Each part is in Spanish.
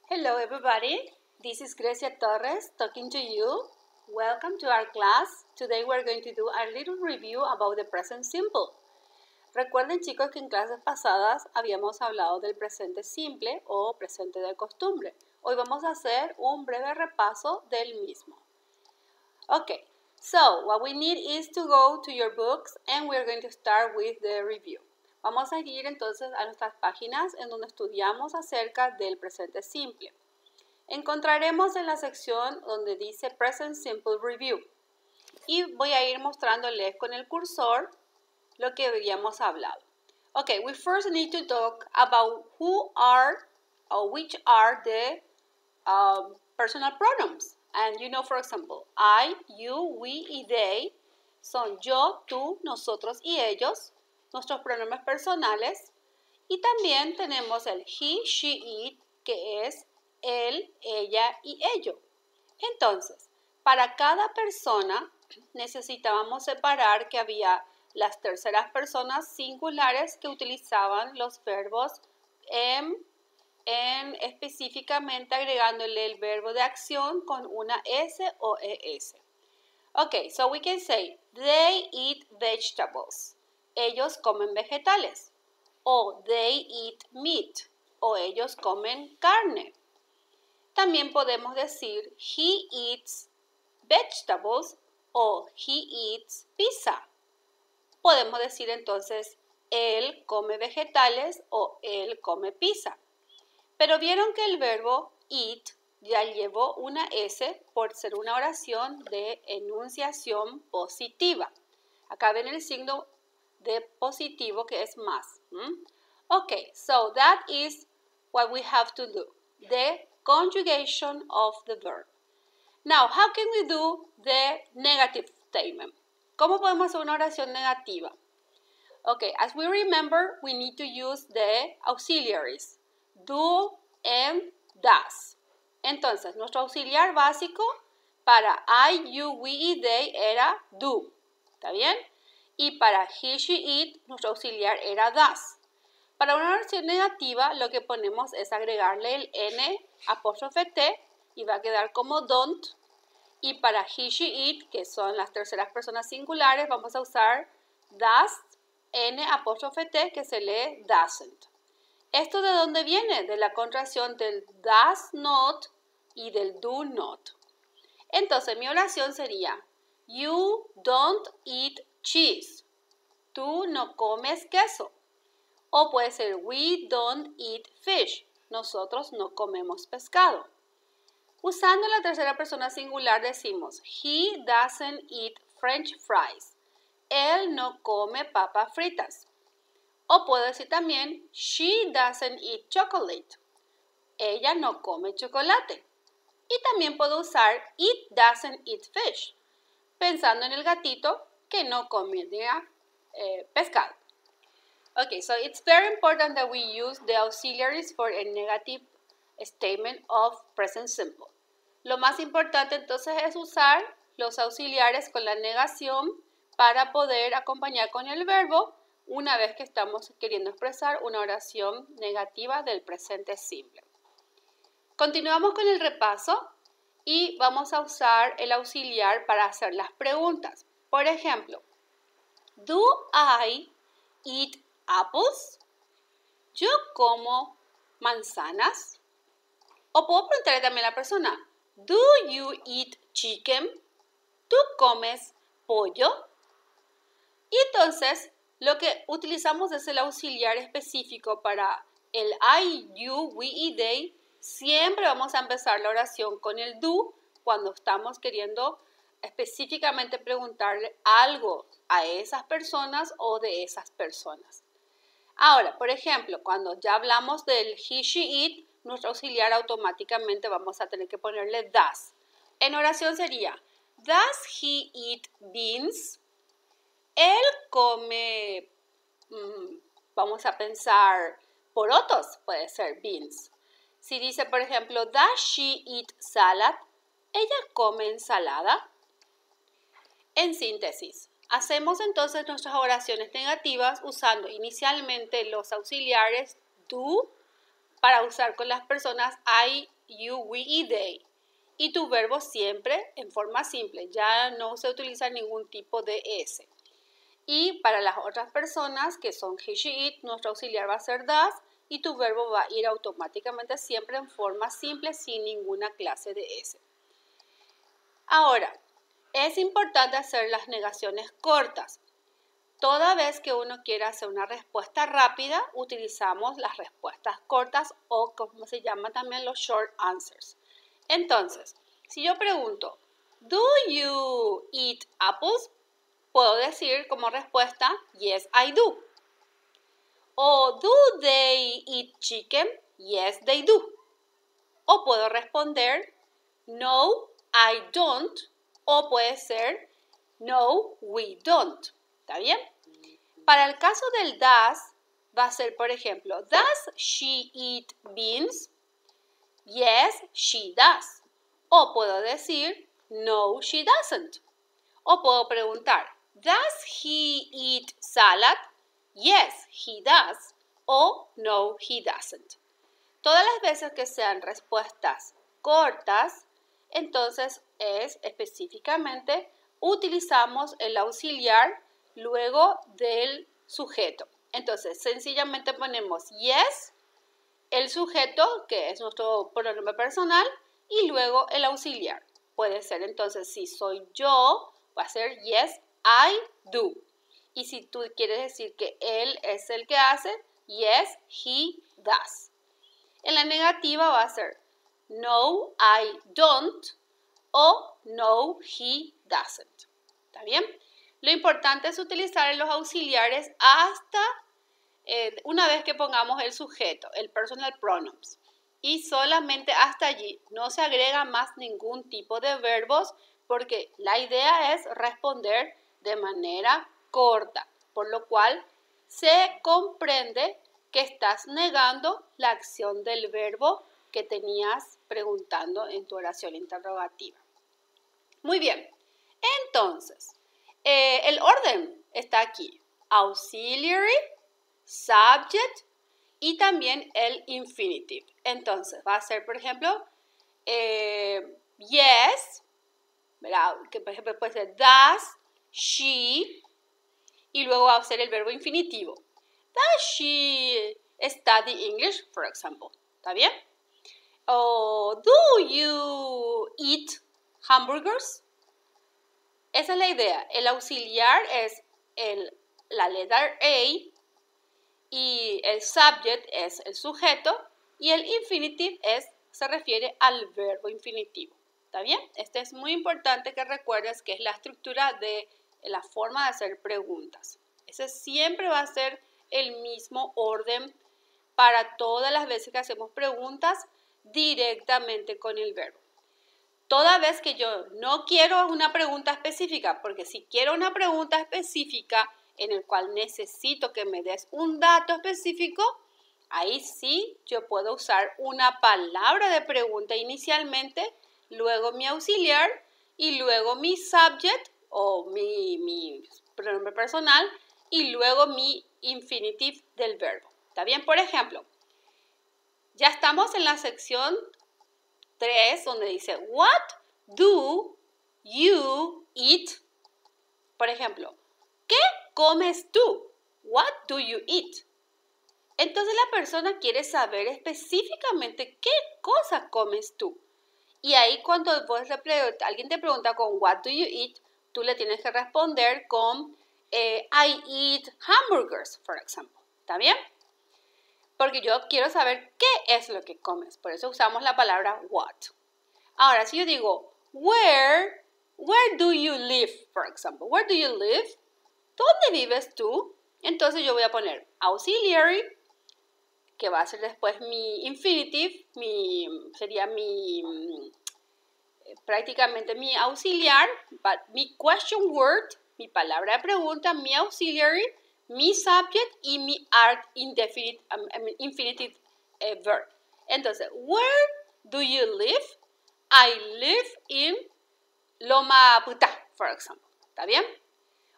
Hello everybody, this is Grecia Torres talking to you. Welcome to our class. Today we're going to do a little review about the present simple. Recuerden chicos que en clases pasadas habíamos hablado del presente simple o presente de costumbre. Hoy vamos a hacer un breve repaso del mismo. Okay, so what we need is to go to your books and we're going to start with the review. Vamos a ir entonces a nuestras páginas en donde estudiamos acerca del presente simple. Encontraremos en la sección donde dice Present Simple Review. Y voy a ir mostrándoles con el cursor lo que habíamos hablado. Okay, we first need to talk about who are or which are the personal pronouns. And you know, for example, I, you, we y they son yo, tú, nosotros y ellos, nuestros pronombres personales. Y también tenemos el he, she, it, que es él, ella y ello. Entonces, para cada persona necesitábamos separar que había las terceras personas singulares que utilizaban los verbos específicamente agregándole el verbo de acción con una S o ES. Okay, so we can say, they eat vegetables. Ellos comen vegetales. O they eat meat. O ellos comen carne. También podemos decir, he eats vegetables o he eats pizza. Podemos decir entonces, él come vegetales o él come pizza. Pero vieron que el verbo eat ya llevó una S por ser una oración de enunciación positiva. Acá ven el signo de positivo que es más. Okay, so that is what we have to do. The conjugation of the verb. Now, how can we do the negative statement? ¿Cómo podemos hacer una oración negativa? Okay, as we remember, we need to use the auxiliaries. Do and does. Entonces, nuestro auxiliar básico para I, you, we y they era do. ¿Está bien? Y para he, she, it, nuestro auxiliar era does. Para una oración negativa, lo que ponemos es agregarle el N apóstrofe T y va a quedar como don't. Y para he, she, it, que son las terceras personas singulares, vamos a usar does, N apóstrofe T, que se lee doesn't. ¿Esto de dónde viene? De la contracción del does not y del do not. Entonces, mi oración sería, you don't eat cheese. Tú no comes queso. O puede ser, we don't eat fish. Nosotros no comemos pescado. Usando la tercera persona singular decimos, he doesn't eat French fries. Él no come papas fritas. O puedo decir también, she doesn't eat chocolate. Ella no come chocolate. Y también puedo usar, it doesn't eat fish. Pensando en el gatito que no comería pescado. Okay, so it's very important that we use the auxiliaries for a negative statement of present simple. Lo más importante entonces es usar los auxiliares con la negación para poder acompañar con el verbo una vez que estamos queriendo expresar una oración negativa del presente simple. Continuamos con el repaso y vamos a usar el auxiliar para hacer las preguntas. Por ejemplo, do I eat apples? ¿Yo como manzanas? O puedo preguntarle también a la persona, do you eat chicken? ¿Tú comes pollo? Y entonces, lo que utilizamos es el auxiliar específico para el I, you, we y they. Siempre vamos a empezar la oración con el do cuando estamos queriendo específicamente preguntarle algo a esas personas o de esas personas. Ahora, por ejemplo, cuando ya hablamos del he, she, it, nuestro auxiliar automáticamente vamos a tener que ponerle does. En oración sería, does he eat beans? Él come, vamos a pensar, porotos, puede ser beans. Si dice, por ejemplo, does she eat salad? ¿Ella come ensalada? En síntesis, hacemos entonces nuestras oraciones negativas usando inicialmente los auxiliares do para usar con las personas I, you, we y they. Y tu verbo siempre en forma simple, ya no se utiliza ningún tipo de S. Y para las otras personas que son he, she, it, nuestro auxiliar va a ser does y tu verbo va a ir automáticamente siempre en forma simple sin ninguna clase de S. Ahora, es importante hacer las negaciones cortas. Toda vez que uno quiera hacer una respuesta rápida, utilizamos las respuestas cortas o como se llama también los short answers. Entonces, si yo pregunto, ¿do you eat apples? Puedo decir como respuesta, yes, I do. O ¿do they eat chicken? Yes, they do. O puedo responder, no, I don't. O puede ser, no, we don't. ¿Está bien? Para el caso del does, va a ser, por ejemplo, ¿does she eat beans? Yes, she does. O puedo decir, no, she doesn't. O puedo preguntar, ¿does he eat salad? Yes, he does. O no, he doesn't. Todas las veces que sean respuestas cortas, entonces es específicamente utilizamos el auxiliar luego del sujeto. Entonces, sencillamente ponemos yes, el sujeto, que es nuestro pronombre personal, y luego el auxiliar. Puede ser entonces, si soy yo, va a ser yes, I do. Y si tú quieres decir que él es el que hace, yes, he does. En la negativa va a ser no, I don't o no, he doesn't. ¿Está bien? Lo importante es utilizar los auxiliares hasta una vez que pongamos el sujeto, el personal pronouns. Y solamente hasta allí. No se agrega más ningún tipo de verbos porque la idea es responder de manera corta. Por lo cual se comprende que estás negando la acción del verbo que tenías preguntando en tu oración interrogativa. Muy bien. Entonces, el orden está aquí. Auxiliary, subject y también el infinitive. Entonces, va a ser, por ejemplo, yes, ¿verdad? Que por ejemplo puede ser does, she, y luego va a ser el verbo infinitivo. Does she study English, for example? ¿Está bien? O do you eat hamburgers? Esa es la idea. El auxiliar es la letra A y el subject es el sujeto y el infinitive se refiere al verbo infinitivo. ¿Está bien? Este es muy importante que recuerdes que es la estructura de la forma de hacer preguntas. Ese siempre va a ser el mismo orden para todas las veces que hacemos preguntas directamente con el verbo. Toda vez que yo no quiero una pregunta específica, porque si quiero una pregunta específica en el cual necesito que me des un dato específico, ahí sí yo puedo usar una palabra de pregunta inicialmente, luego mi auxiliar y luego mi subject o mi pronombre personal y luego mi infinitive del verbo. ¿Está bien? Por ejemplo, ya estamos en la sección 3 donde dice what do you eat? Por ejemplo, ¿qué comes tú? What do you eat? Entonces la persona quiere saber específicamente qué cosa comes tú. Y ahí cuando alguien te pregunta con what do you eat, tú le tienes que responder con I eat hamburgers, por ejemplo. ¿Está bien? Porque yo quiero saber qué es lo que comes. Por eso usamos la palabra what. Ahora, si yo digo, where do you live, por ejemplo? Where do you live? ¿Dónde vives tú? Entonces yo voy a poner auxiliary, que va a ser después mi infinitive, sería prácticamente mi auxiliar, mi question word, mi palabra de pregunta, mi auxiliary, mi subject y mi infinitive verb. Entonces, where do you live? I live in Loma Putá, por ejemplo. ¿Está bien?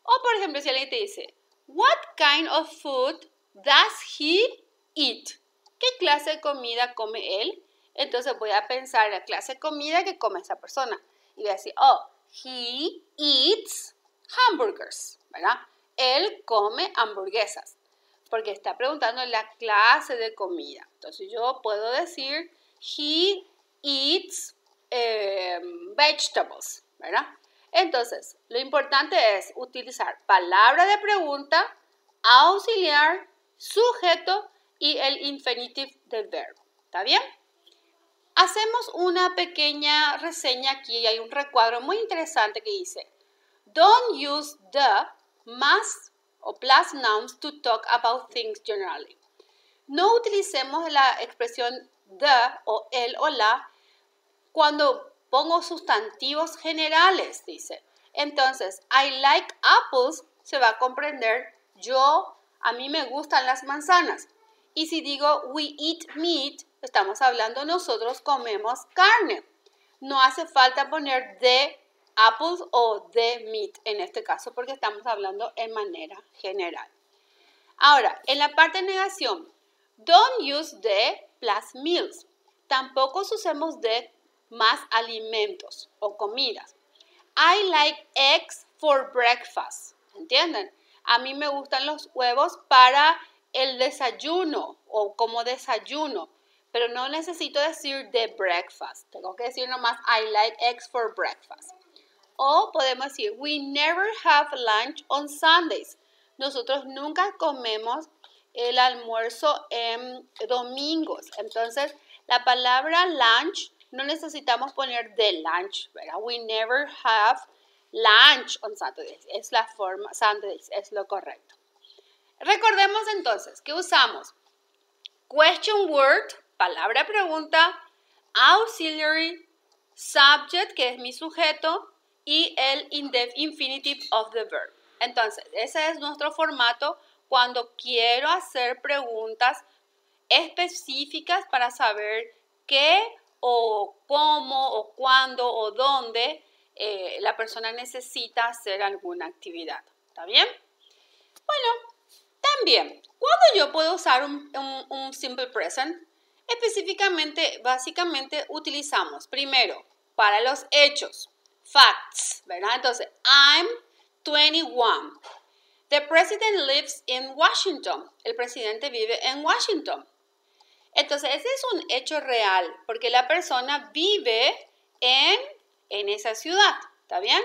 O, por ejemplo, si alguien te dice, what kind of food does he eat? ¿qué clase de comida come él? Entonces voy a pensar en la clase de comida que come esa persona. Y voy a decir, oh, he eats hamburgers, ¿verdad? Él come hamburguesas, porque está preguntando la clase de comida. Entonces yo puedo decir, he eats vegetables, ¿verdad? Entonces, lo importante es utilizar palabra de pregunta, auxiliar, sujeto y el infinitive del verbo. ¿Está bien? Hacemos una pequeña reseña aquí. Hay un recuadro muy interesante que dice, don't use the más o plus nouns to talk about things generally. No utilicemos la expresión the o el o la cuando pongo sustantivos generales, dice. Entonces, I like apples, se va a comprender a mí me gustan las manzanas. Y si digo we eat meat, estamos hablando nosotros comemos carne. No hace falta poner the apples o the meat en este caso porque estamos hablando en manera general. Ahora, en la parte de negación, don't use the plus meals. Tampoco usemos the más alimentos o comidas. I like eggs for breakfast. ¿Entienden? A mí me gustan los huevos para el desayuno o como desayuno, pero no necesito decir the breakfast. Tengo que decir nomás I like eggs for breakfast. O podemos decir we never have lunch on Sundays. Nosotros nunca comemos el almuerzo en domingos. Entonces, la palabra lunch no necesitamos poner the lunch, ¿verdad? We never have lunch on Saturdays. Es la forma, Sundays es lo correcto. Recordemos entonces que usamos question word, palabra pregunta, auxiliary, subject, que es mi sujeto, y el infinitive of the verb. Entonces, ese es nuestro formato cuando quiero hacer preguntas específicas para saber qué o cómo o cuándo o dónde la persona necesita hacer alguna actividad. ¿Está bien? Bueno, también, ¿cuándo yo puedo usar un simple present? Específicamente, básicamente utilizamos primero para los hechos, facts, ¿verdad? Entonces, I'm 21. The president lives in Washington. El presidente vive en Washington. Entonces, ese es un hecho real, porque la persona vive en esa ciudad, ¿está bien?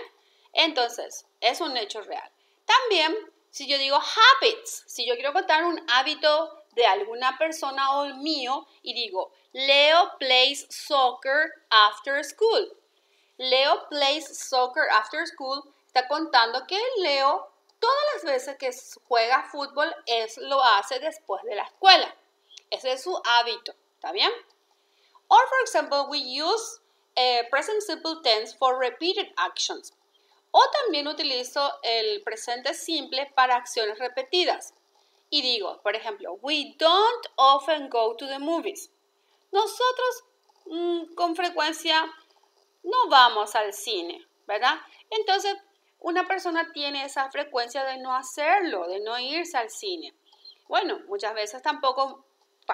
Entonces, es un hecho real. También, si yo digo habits, si yo quiero contar un hábito de alguna persona o el mío, y digo, Leo plays soccer after school. Leo plays soccer after school, está contando que Leo, todas las veces que juega fútbol, lo hace después de la escuela. Ese es su hábito, ¿está bien? Or, for example, we use present simple tense for repeated actions. O también utilizo el presente simple para acciones repetidas. Y digo, por ejemplo, we don't often go to the movies. Nosotros con frecuencia no vamos al cine, ¿verdad? Entonces, una persona tiene esa frecuencia de no hacerlo, de no irse al cine. Bueno, muchas veces tampoco,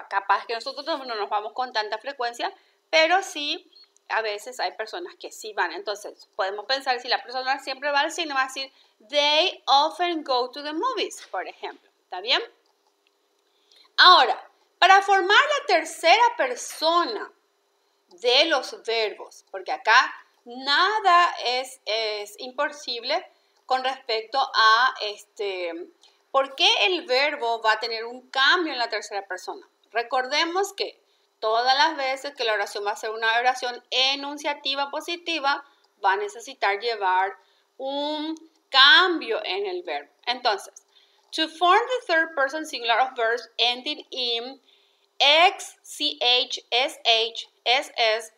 capaz que nosotros no nos vamos con tanta frecuencia, pero sí, a veces hay personas que sí van. Entonces, podemos pensar si la persona siempre va al cine, va a decir, they often go to the movies, por ejemplo. ¿Está bien? Ahora, para formar la tercera persona de los verbos, porque acá nada es imposible con respecto a por qué el verbo va a tener un cambio en la tercera persona. Recordemos que todas las veces que la oración va a ser una oración enunciativa positiva, va a necesitar llevar un cambio en el verbo. Entonces, to form the third person singular of verbs ending in x, ch, sh, ss,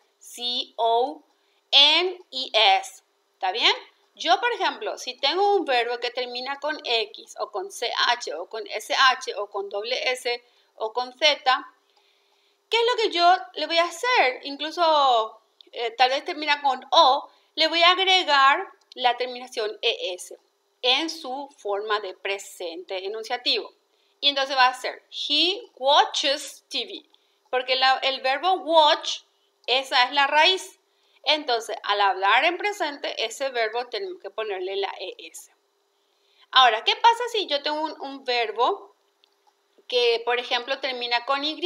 co, n y s. ¿Está bien? Yo, por ejemplo, si tengo un verbo que termina con x o con ch o con sh o con doble s o con z, ¿qué es lo que yo le voy a hacer? Incluso tal vez termina con o, le voy a agregar la terminación es en su forma de presente enunciativo. Y entonces va a ser, he watches TV. porque el verbo watch, esa es la raíz. Entonces, al hablar en presente, ese verbo tenemos que ponerle la ES. Ahora, ¿qué pasa si yo tengo un verbo que, por ejemplo, termina con Y,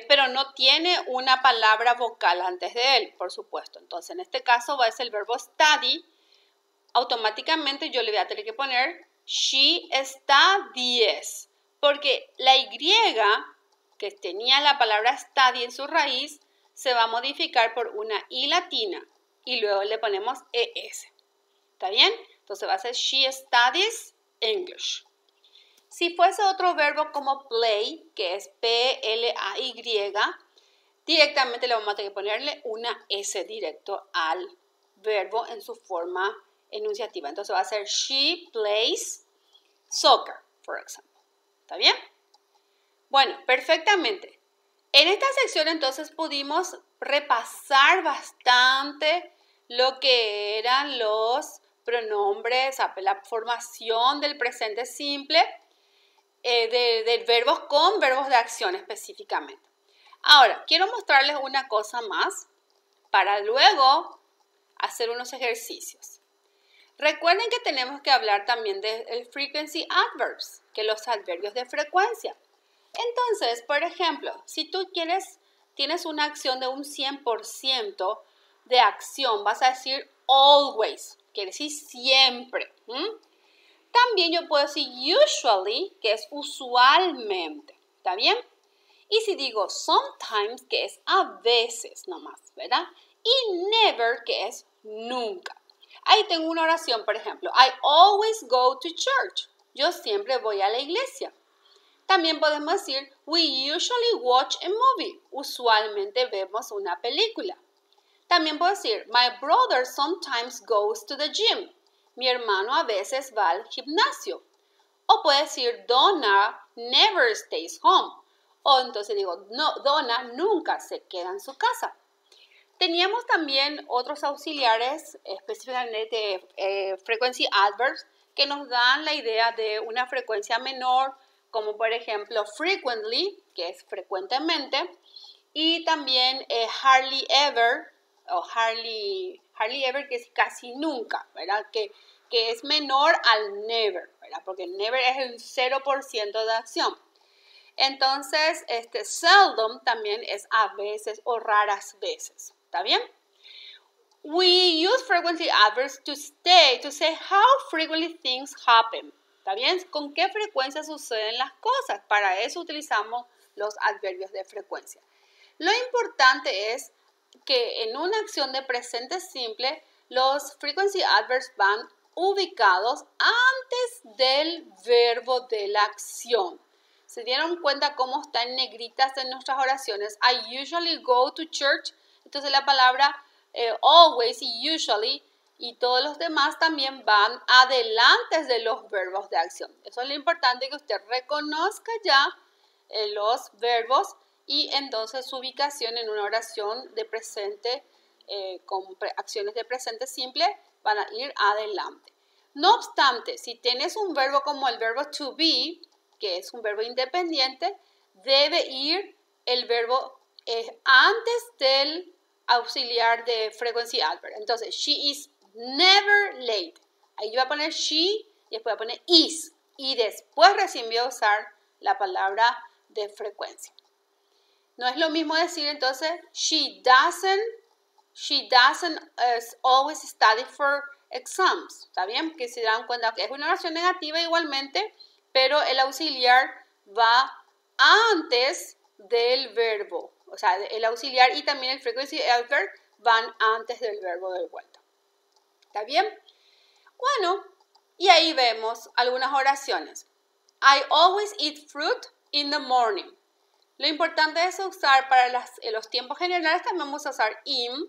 pero no tiene una palabra vocal antes de él, por supuesto? Entonces, en este caso va a ser el verbo study. Automáticamente yo le voy a tener que poner she studies, porque la Y, que tenía la palabra study en su raíz, se va a modificar por una I latina y luego le ponemos ES. ¿Está bien? Entonces va a ser she studies English. Si fuese otro verbo como play, que es P-L-A-Y, directamente le vamos a tener que ponerle una S directo al verbo en su forma enunciativa. Entonces va a ser she plays soccer, por ejemplo. ¿Está bien? Bueno, perfectamente. En esta sección entonces pudimos repasar bastante lo que eran los pronombres, la formación del presente simple, de verbos con verbos de acción específicamente. Ahora, quiero mostrarles una cosa más para luego hacer unos ejercicios. Recuerden que tenemos que hablar también del frequency adverbs, que los adverbios de frecuencia. Entonces, por ejemplo, si tú tienes una acción de un 100% de acción, vas a decir always, quiere decir siempre. También yo puedo decir usually, que es usualmente, ¿está bien? Y si digo sometimes, que es a veces nomás, ¿verdad? Y never, que es nunca. Ahí tengo una oración, por ejemplo, I always go to church. Yo siempre voy a la iglesia. También podemos decir, we usually watch a movie. Usualmente vemos una película. También puedo decir, my brother sometimes goes to the gym. Mi hermano a veces va al gimnasio. O puede decir, Donna never stays home. O entonces digo, no, Donna nunca se queda en su casa. Teníamos también otros auxiliares, específicamente frequency adverbs, que nos dan la idea de una frecuencia menor, como por ejemplo frequently, que es frecuentemente, y también hardly ever, o hardly ever, que es casi nunca, ¿verdad? Que es menor al never, ¿verdad? Porque never es el 0% de acción. Entonces, seldom también es a veces o raras veces, ¿está bien? We use frequency adverbs to say how frequently things happen. ¿Está bien? ¿Con qué frecuencia suceden las cosas? Para eso utilizamos los adverbios de frecuencia. Lo importante es que en una acción de presente simple, los frequency adverbs van ubicados antes del verbo de la acción. ¿Se dieron cuenta cómo están negritas en nuestras oraciones? I usually go to church. Entonces la palabra always y usually y todos los demás también van adelante de los verbos de acción. Eso es lo importante, que usted reconozca ya los verbos y entonces su ubicación en una oración de presente con acciones de presente simple van a ir adelante. No obstante, si tienes un verbo como el verbo to be, que es un verbo independiente, debe ir el verbo antes del auxiliar de frequency adverb. Entonces, she is never late. Ahí yo voy a poner she y después voy a poner is. Y después recién voy a usar la palabra de frecuencia. No es lo mismo decir entonces, she doesn't always study for exams. ¿Está bien? Que se dan cuenta que es una oración negativa igualmente, pero el auxiliar va antes del verbo. O sea, el auxiliar y también el frequency adverb van antes del verbo de vuelta. ¿Está bien? Bueno, y ahí vemos algunas oraciones. I always eat fruit in the morning. Lo importante es usar para los tiempos generales, también vamos a usar im,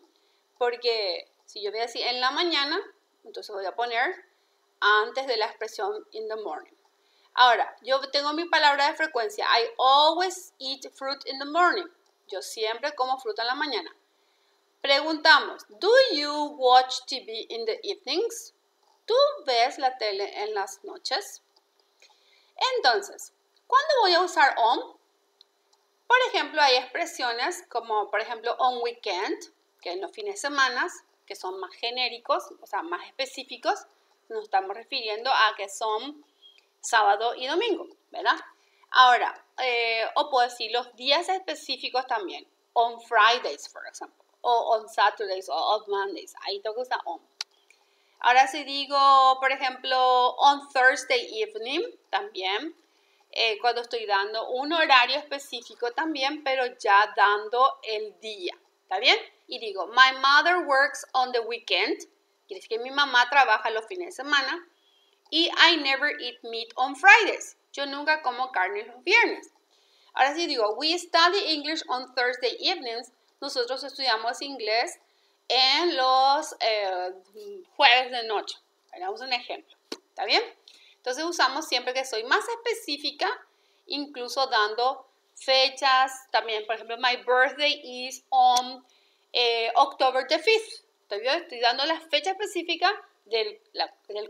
porque si yo voy a decir en la mañana, entonces voy a poner antes de la expresión in the morning. Ahora, yo tengo mi palabra de frecuencia. I always eat fruit in the morning. Yo siempre como fruta en la mañana. Preguntamos, do you watch TV in the evenings? ¿Tú ves la tele en las noches? Entonces, ¿cuándo voy a usar on? Por ejemplo, hay expresiones como, por ejemplo, on weekend, que en los fines de semana, que son más genéricos, o sea, más específicos, nos estamos refiriendo a que son sábado y domingo, ¿verdad? Ahora, o puedo decir los días específicos también, on Fridays, por ejemplo, o on Saturdays, o on Mondays, ahí tengo que usar on. Ahora si digo, por ejemplo, on Thursday evening, también, cuando estoy dando un horario específico también, pero ya dando el día, ¿está bien? Y digo, my mother works on the weekend, quiere decir que mi mamá trabaja los fines de semana, y I never eat meat on Fridays, yo nunca como carne los viernes. Ahora si digo, we study English on Thursday evenings, nosotros estudiamos inglés en los jueves de noche. Hagamos un ejemplo, ¿está bien? Entonces usamos siempre que soy más específica, incluso dando fechas. También, por ejemplo, my birthday is on October the 5th. Estoy dando la fecha específica del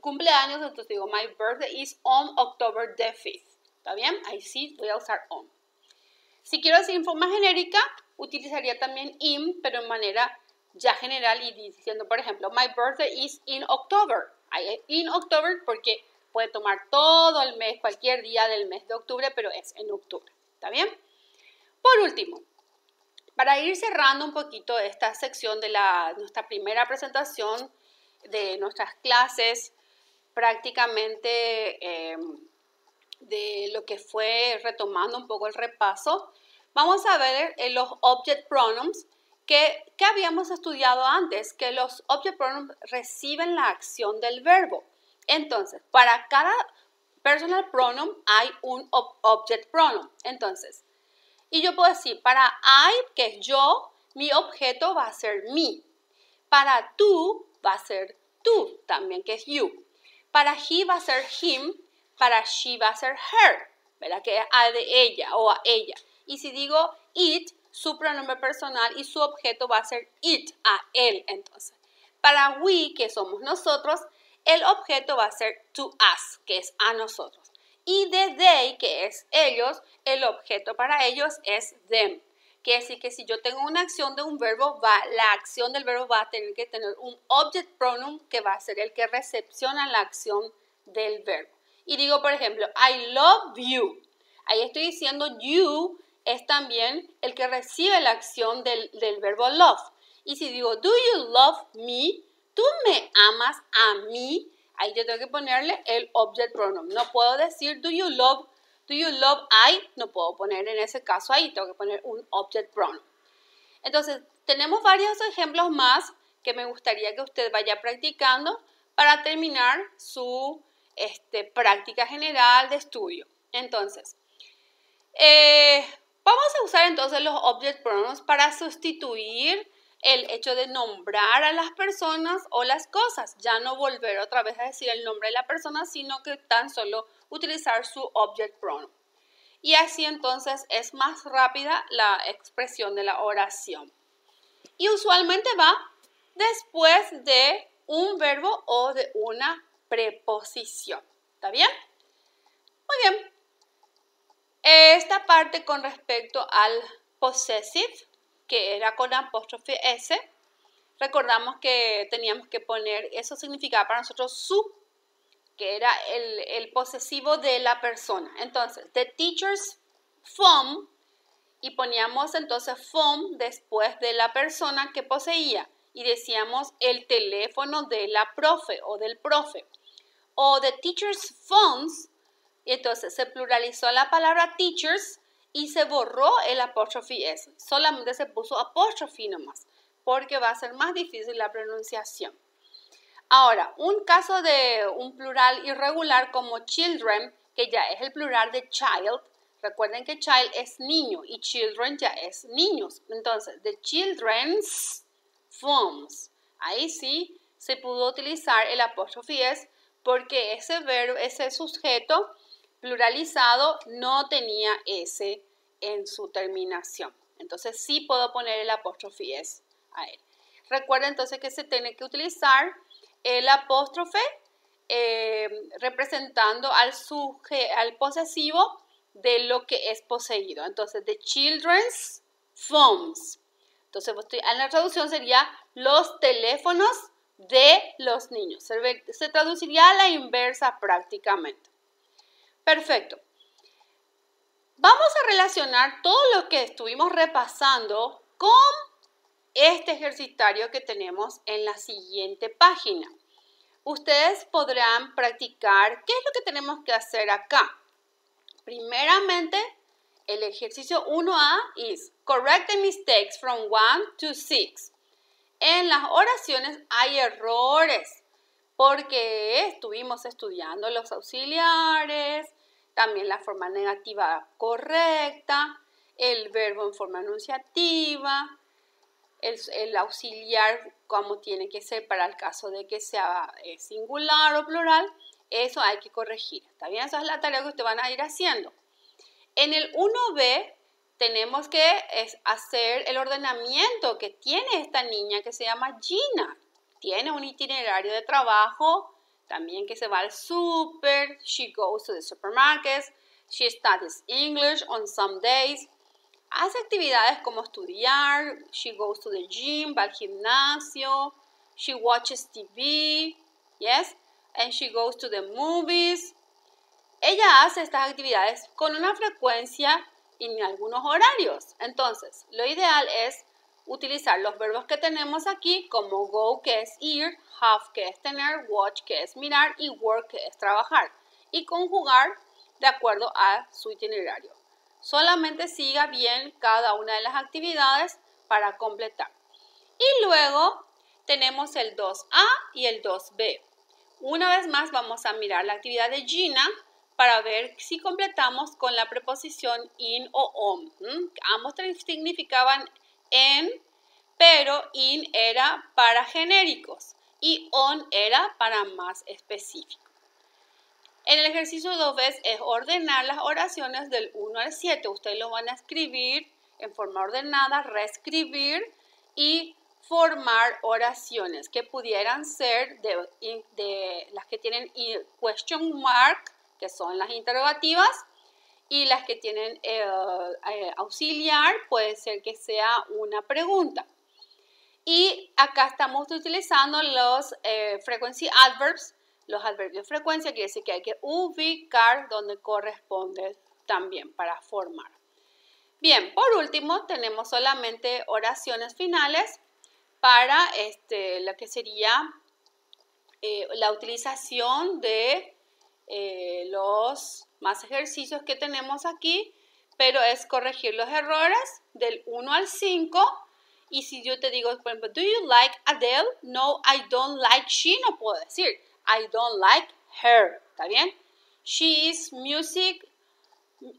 cumpleaños, entonces digo, my birthday is on October the 5th. ¿Está bien? Ahí sí voy a usar on. Si quiero decir en forma genérica, utilizaría también in, pero en manera ya general y diciendo, por ejemplo, my birthday is in October. In October porque puede tomar todo el mes, cualquier día del mes de octubre, pero es en octubre. ¿Está bien? Por último, para ir cerrando un poquito esta sección de nuestra primera presentación de nuestras clases, prácticamente de lo que fue retomando un poco el repaso, vamos a ver los object pronouns que habíamos estudiado antes, que los object pronouns reciben la acción del verbo. Entonces, para cada personal pronoun hay un object pronoun. Entonces, y yo puedo decir, para I, que es yo, mi objeto va a ser me. Para tú, va a ser tú, también, que es you. Para he va a ser him. Para she va a ser her, ¿verdad? Que es a de ella o a ella. Y si digo it, su pronombre personal y su objeto va a ser it, a él, entonces. Para we, que somos nosotros, el objeto va a ser to us, que es a nosotros. Y de they, que es ellos, el objeto para ellos es them. Quiere decir que si yo tengo una acción de un verbo, la acción del verbo va a tener que tener un object pronoun que va a ser el que recepciona la acción del verbo. Y digo, por ejemplo, I love you. Ahí estoy diciendo you es también el que recibe la acción del verbo love. Y si digo, do you love me? ¿Tú me amas a mí? Ahí yo tengo que ponerle el object pronoun. No puedo decir, do you love I? No puedo poner en ese caso ahí. Tengo que poner un object pronoun. Entonces, tenemos varios ejemplos más que me gustaría que usted vaya practicando para terminar su práctica general de estudio. Entonces, vamos a usar entonces los object pronouns para sustituir el hecho de nombrar a las personas o las cosas. Ya no volver otra vez a decir el nombre de la persona, sino que tan solo utilizar su object pronoun. Y así entonces es más rápida la expresión de la oración. Y usualmente va después de un verbo o de una preposición. ¿Está bien? Muy bien. Esta parte con respecto al possessive, que era con apóstrofe S, recordamos que teníamos que poner, eso significaba para nosotros su, que era el posesivo de la persona. Entonces, the teacher's phone, y poníamos entonces phone después de la persona que poseía, y decíamos el teléfono de la profe o del profe. O the teacher's phones, y entonces se pluralizó la palabra teachers y se borró el apóstrofe S. Solamente se puso apóstrofe nomás, porque va a ser más difícil la pronunciación. Ahora, un caso de un plural irregular como children, que ya es el plural de child. Recuerden que child es niño y children ya es niños. Entonces, the children's phones. Ahí sí se pudo utilizar el apóstrofe S porque ese verbo, ese sujeto pluralizado no tenía S en su terminación. Entonces sí puedo poner el apóstrofe S a él. Recuerden entonces que se tiene que utilizar el apóstrofe representando al posesivo de lo que es poseído. Entonces, the children's phones. Entonces, en la traducción sería los teléfonos de los niños. Se traduciría a la inversa prácticamente. Perfecto. Vamos a relacionar todo lo que estuvimos repasando con este ejercitario que tenemos en la siguiente página. Ustedes podrán practicar qué es lo que tenemos que hacer acá. Primeramente, el ejercicio 1A es correct the mistakes from 1 to 6. En las oraciones hay errores porque estuvimos estudiando los auxiliares, también la forma negativa correcta, el verbo en forma enunciativa, el auxiliar como tiene que ser para el caso de que sea singular o plural. Eso hay que corregir, ¿está bien? Esa es la tarea que ustedes van a ir haciendo. En el 1B tenemos que hacer el ordenamiento que tiene esta niña que se llama Gina. Tiene un itinerario de trabajo, también que se va al súper, she goes to the supermarket, she studies English on some days. Hace actividades como estudiar, she goes to the gym, va al gimnasio, she watches TV, yes, and she goes to the movies. Ella hace estas actividades con una frecuencia y en algunos horarios. Entonces, lo ideal es utilizar los verbos que tenemos aquí como go, que es ir, have, que es tener, watch, que es mirar y work, que es trabajar. Y conjugar de acuerdo a su itinerario. Solamente siga bien cada una de las actividades para completar. Y luego tenemos el 2A y el 2B. Una vez más vamos a mirar la actividad de Gina para ver si completamos con la preposición in o on. Ambos significaban en, pero in era para genéricos y on era para más específicos. En el ejercicio 2B es ordenar las oraciones del 1 al 7. Ustedes lo van a escribir en forma ordenada, reescribir y formar oraciones que pudieran ser de las que tienen question mark, que son las interrogativas, y las que tienen auxiliar, puede ser que sea una pregunta. Y acá estamos utilizando los frequency adverbs. Los adverbios de frecuencia quiere decir que hay que ubicar donde corresponde también para formar. Bien, por último tenemos solamente oraciones finales para lo que sería la utilización de los más ejercicios que tenemos aquí, pero es corregir los errores del 1 al 5. Y si yo te digo, por ejemplo, ¿do you like Adele? No, I don't like she, no puedo decir I don't like her, ¿está bien? She is music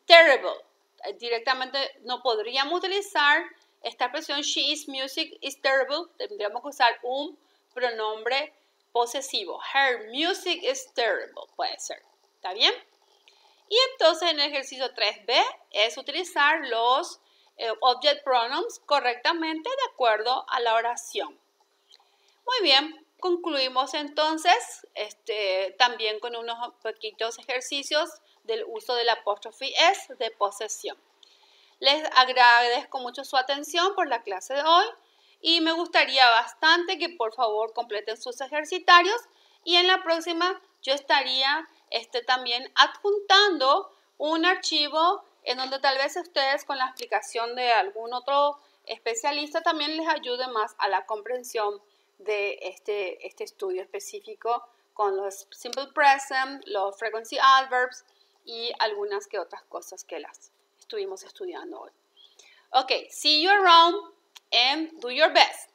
terrible. Directamente no podríamos utilizar esta expresión she is music is terrible. Tendríamos que usar un pronombre posesivo. Her music is terrible, puede ser, ¿está bien? Y entonces en el ejercicio 3B es utilizar los object pronouns correctamente de acuerdo a la oración. Muy bien. Concluimos entonces también con unos poquitos ejercicios del uso del apóstrofe S de posesión. Les agradezco mucho su atención por la clase de hoy y me gustaría bastante que por favor completen sus ejercitarios y en la próxima yo estaría también adjuntando un archivo en donde tal vez ustedes con la explicación de algún otro especialista también les ayude más a la comprensión de este estudio específico con los simple present, los frequency adverbs y algunas que otras cosas que las estuvimos estudiando hoy. Okay, see you around and do your best.